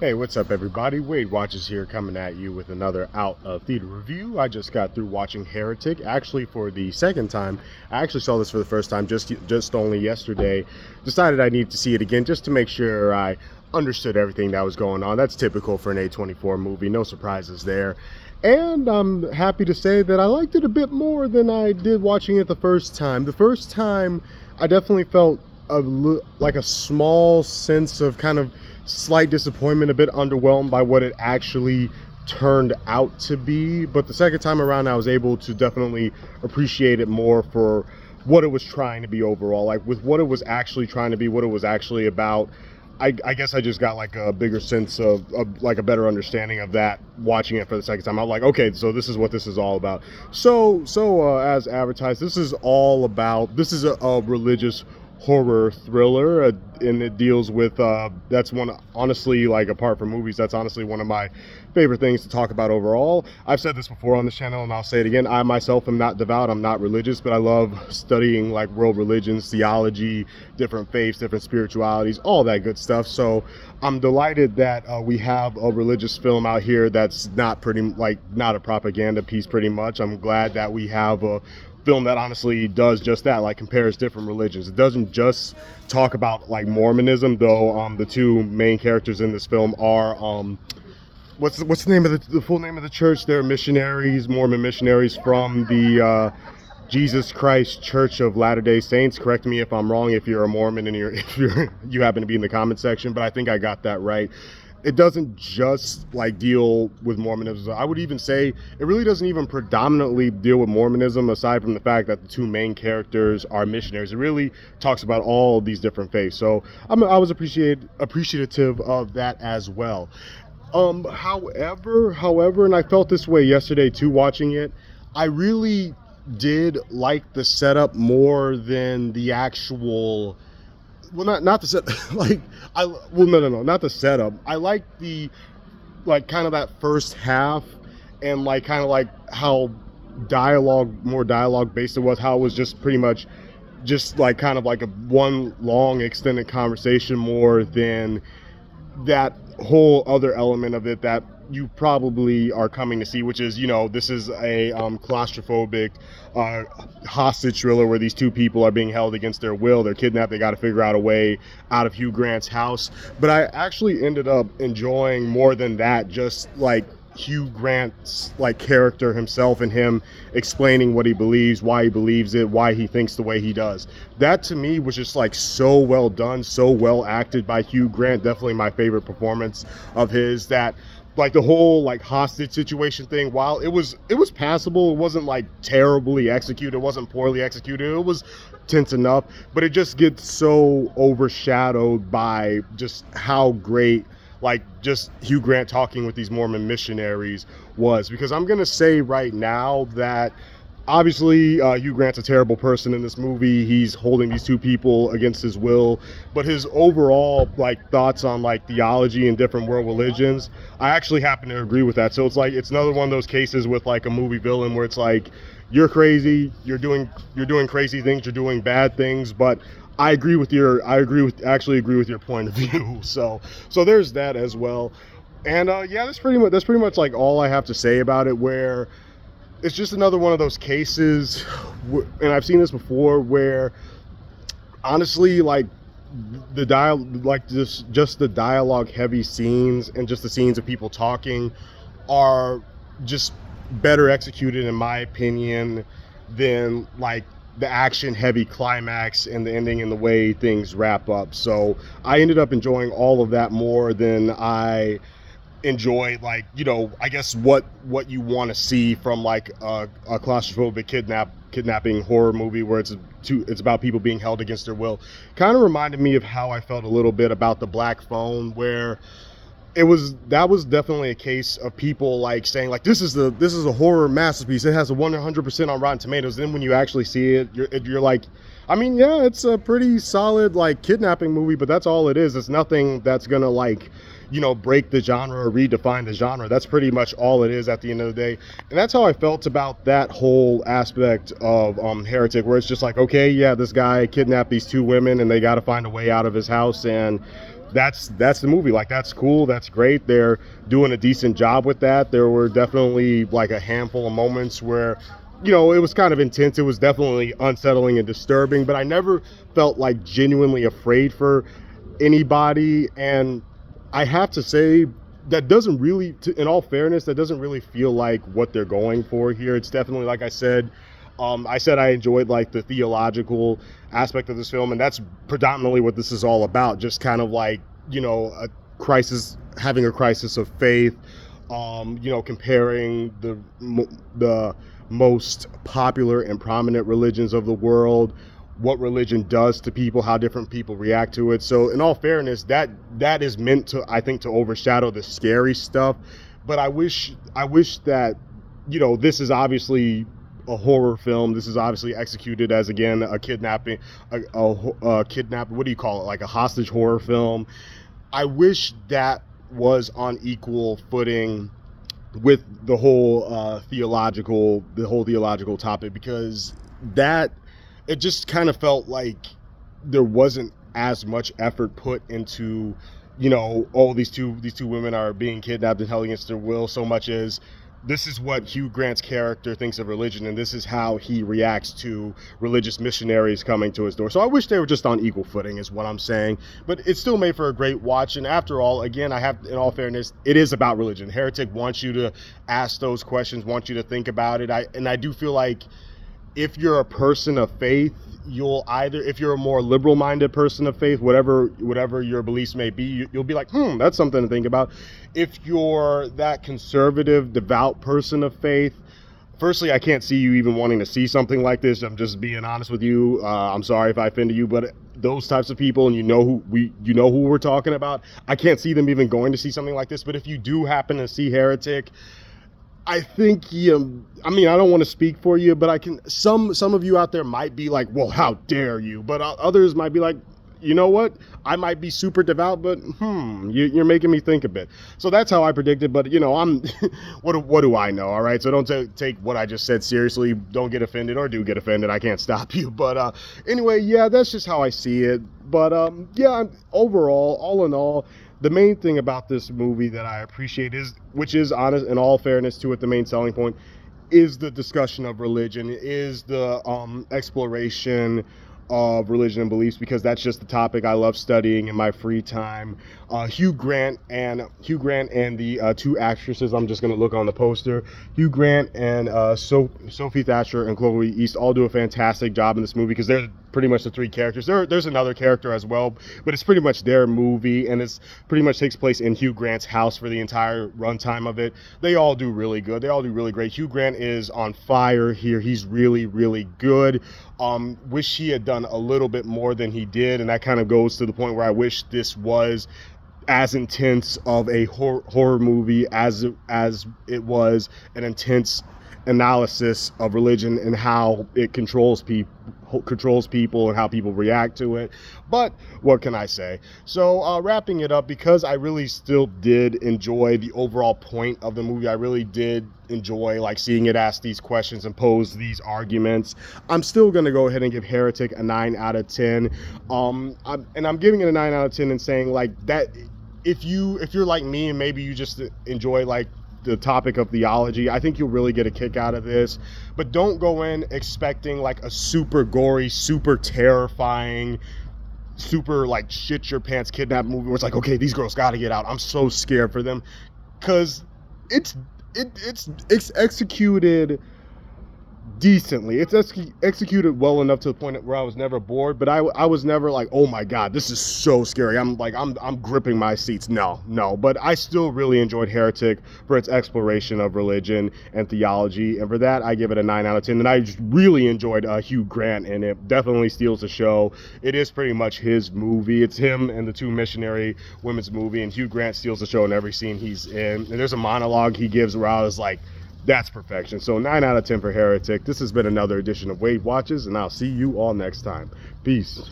Hey, what's up, everybody? Wade Watches here, coming at you with another out of theater review. I just got through watching Heretic, actually for the second time. I actually saw this for the first time just only yesterday. Decided I need to see it again just to make sure I understood everything that was going on. That's typical for an A24 movie, no surprises there. And I'm happy to say that I liked it a bit more than I did watching it the first time. The first time, I definitely felt like a small sense of kind of slight disappointment, a bit underwhelmed by what it actually turned out to be. But the second time around, I was able to definitely appreciate it more for what it was trying to be overall, like with what it was actually trying to be, what it was actually about. I guess I just got like a bigger sense of like a better understanding of that watching it for the second time. I'm like, okay, so this is what this is all about. So as advertised, this is a religious horror thriller, and it deals with that's one, honestly, like apart from movies, that's honestly one of my favorite things to talk about overall. I've said this before on this channel and I'll say it again. I myself am not devout, I'm not religious, but I love studying like world religions, theology, different faiths, different spiritualities, all that good stuff. So I'm delighted that we have a religious film out here that's not a propaganda piece pretty much. I'm glad that we have a film that honestly does just that, like compares different religions. It doesn't just talk about like Mormonism, though the two main characters in this film are what's the name of the full name of the church? They're missionaries, Mormon missionaries from the Jesus Christ Church of Latter-day Saints. Correct me if I'm wrong if you're a Mormon and you happen to be in the comment section, but I think I got that right. It doesn't just like deal with Mormonism. I would even say it really doesn't even predominantly deal with Mormonism, aside from the fact that the two main characters are missionaries. It really talks about all these different faiths. So I was appreciative of that as well. However, and I felt this way yesterday too watching it, I really did like the setup more than the actual, well, not the set, not the setup. I like the, like, kind of that first half, and like kind of like how more dialogue based it was, how it was just pretty much just like kind of like a one long extended conversation more than that whole other element of it that you probably are coming to see, which is, this is a claustrophobic hostage thriller where these two people are being held against their will. They're kidnapped. They got to figure out a way out of Hugh Grant's house. But I actually ended up enjoying more than that, just like Hugh Grant's like character himself and him explaining what he believes, why he believes it, why he thinks the way he does. That to me was just like so well done, so well acted by Hugh Grant. Definitely my favorite performance of his. That like the whole like hostage situation thing, while it was passable, it wasn't like terribly executed, it wasn't poorly executed, it was tense enough, but it just gets so overshadowed by just how great like just Hugh Grant talking with these Mormon missionaries was. Because I'm gonna say right now that obviously Hugh Grant's a terrible person in this movie. He's holding these two people against his will, but his overall like thoughts on like theology and different world religions, I actually happen to agree with that. So it's like, it's another one of those cases with like a movie villain where it's like, you're crazy, you're doing crazy things, you're doing bad things, but I actually agree with your point of view. So there's that as well. And yeah, that's pretty much like all I have to say about it, where it's just another one of those cases, and I've seen this before, where honestly, like just the dialogue heavy scenes and just the scenes of people talking are just better executed in my opinion than like the action heavy climax and the ending and the way things wrap up. So I ended up enjoying all of that more than I enjoy, like, I guess what you want to see from like a claustrophobic kidnapping horror movie where it's about people being held against their will. Kind of reminded me of how I felt a little bit about The Black Phone, where that was definitely a case of people like saying like, this is a horror masterpiece, it has a 100% on Rotten Tomatoes. Then when you actually see it, you're like, I mean, yeah, it's a pretty solid like kidnapping movie, but that's all it is. It's nothing that's gonna like, break the genre or redefine the genre. That's pretty much all it is at the end of the day. And that's how I felt about that whole aspect of Heretic, where it's just like, okay, yeah, this guy kidnapped these two women and they got to find a way out of his house, and that's the movie. Like, that's cool, that's great. They're doing a decent job with that. There were definitely like a handful of moments where, you know, it was kind of intense. It was definitely unsettling and disturbing, but I never felt like genuinely afraid for anybody. And I have to say, that doesn't really, in all fairness, that doesn't really feel like what they're going for here. It's definitely, like I said I enjoyed like the theological aspect of this film, and that's predominantly what this is all about. Just kind of like, you know, a crisis, having a crisis of faith, you know, comparing the most popular and prominent religions of the world, what religion does to people, how different people react to it. So in all fairness, that is meant to, I think, to overshadow the scary stuff. But I wish that, you know, this is obviously a horror film. This is obviously executed as, again, a kidnapping, a kidnap, what do you call it, like a hostage horror film. I wish that was on equal footing with the whole theological topic, because that, it just kind of felt like there wasn't as much effort put into, you know, oh, these two women are being kidnapped and held against their will, so much as this is what Hugh Grant's character thinks of religion, and this is how he reacts to religious missionaries coming to his door. So I wish they were just on equal footing, is what I'm saying. But it still made for a great watch. And after all, again, I have, in all fairness, it is about religion. Heretic wants you to ask those questions, wants you to think about it. I do feel like if you're a person of faith, you'll either, if you're a more liberal-minded person of faith, whatever your beliefs may be, you'll be like, that's something to think about. If you're that conservative, devout person of faith, firstly, I can't see you even wanting to see something like this. I'm just being honest with you. I'm sorry if I offended you, but those types of people, and you know who we're talking about, I can't see them even going to see something like this. But if you do happen to see Heretic, I think, I mean, I don't want to speak for you, but I can, some of you out there might be like, well, how dare you? But others might be like, you know what? I might be super devout, but you're making me think a bit. So that's how I predicted. But, you know, I'm, what do I know? All right. So don't take what I just said seriously. Don't get offended, or do get offended. I can't stop you. But anyway, yeah, that's just how I see it. But yeah, overall, all in all, the main thing about this movie that I appreciate is, which is honest, in all fairness to it, the main selling point is the discussion of religion, is the exploration of religion and beliefs, because that's just the topic I love studying in my free time. Hugh Grant and the two actresses, I'm just going to look on the poster, Hugh Grant and Sophie Thatcher and Chloe East all do a fantastic job in this movie, because they're pretty much the three characters. There's another character as well, but it's pretty much their movie, and it's pretty much takes place in Hugh Grant's house for the entire runtime of it. They all do really good. They all do really great. Hugh Grant is on fire here. He's really, really good. Wish he had done a little bit more than he did, and that kind of goes to the point where I wish this was as intense of a horror movie as it was an intense analysis of religion and how it controls people and how people react to it. But what can I say? So wrapping it up, because I really still did enjoy the overall point of the movie. I really did enjoy like seeing it ask these questions and pose these arguments. I'm still going to go ahead and give Heretic a 9 out of 10. I'm giving it a 9 out of 10 and saying like that if you're like me and maybe you just enjoy like the topic of theology, I think you'll really get a kick out of this. But don't go in expecting like a super gory, super terrifying, super like shit your pants kidnap movie where it's like, okay, these girls got to get out. I'm so scared for them, because it's executed decently. It's executed well enough to the point where I was never bored, but I was never like, oh my god, this is so scary. I'm gripping my seats. No, but I still really enjoyed Heretic for its exploration of religion and theology, and for that I give it a 9 out of 10. And I just really enjoyed Hugh Grant, and it definitely steals the show. It is pretty much his movie. It's him and the two missionary women's movie, and Hugh Grant steals the show in every scene he's in. And there's a monologue he gives where I was like, that's perfection. So 9 out of 10 for Heretic. This has been another edition of Wade Watches, and I'll see you all next time. Peace.